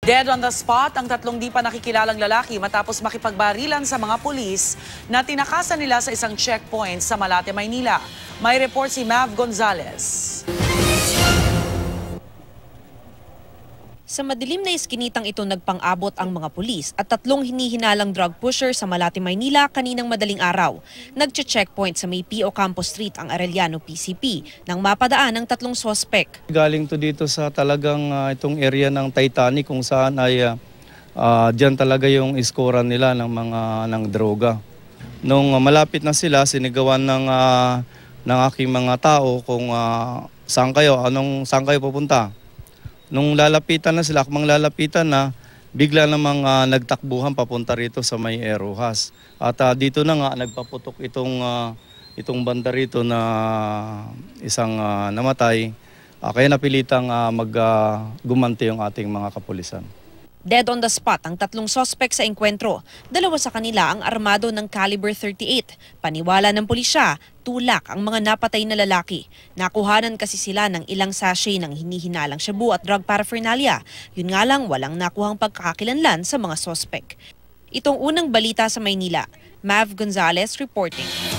Dead on the spot ang tatlong di pa nakikilalang lalaki matapos makipagbarilan sa mga pulis na tinakasan nila sa isang checkpoint sa Malate, Maynila. May report si Mav Gonzalez. Sa madilim na iskinitang ito nagpang-abot ang mga pulis at tatlong hinihinalang drug pusher sa Malate, Maynila kaninang madaling araw. Nagche-checkpoint sa may P.O. Campos Street ang Arellano PCP nang mapadaan ang tatlong sospek. Galing to dito sa talagang itong area ng Titanic kung saan ay diyan talaga yung iskoran nila ng droga. Nung malapit na sila, sinigawan ng aking mga tao kung saan kayo pupunta. Nung lalapitan na sila, lalapitan na, bigla namang nagtakbuhan papunta rito sa may Erojas. At dito na nga nagpaputok itong banda rito na isang namatay. Kaya napilitang gumanti yung ating mga kapulisan. Dead on the spot ang tatlong sospek sa engkwentro. Dalawa sa kanila ang armado ng caliber 38. Paniwala ng pulisya, tulak ang mga napatay na lalaki. Nakuhanan kasi sila ng ilang sachet ng hinihinalang shabu at drug paraphernalia. Yun nga lang walang nakuhang pagkakakilanlan sa mga sospek. Itong unang balita sa Maynila. Mav Gonzalez reporting.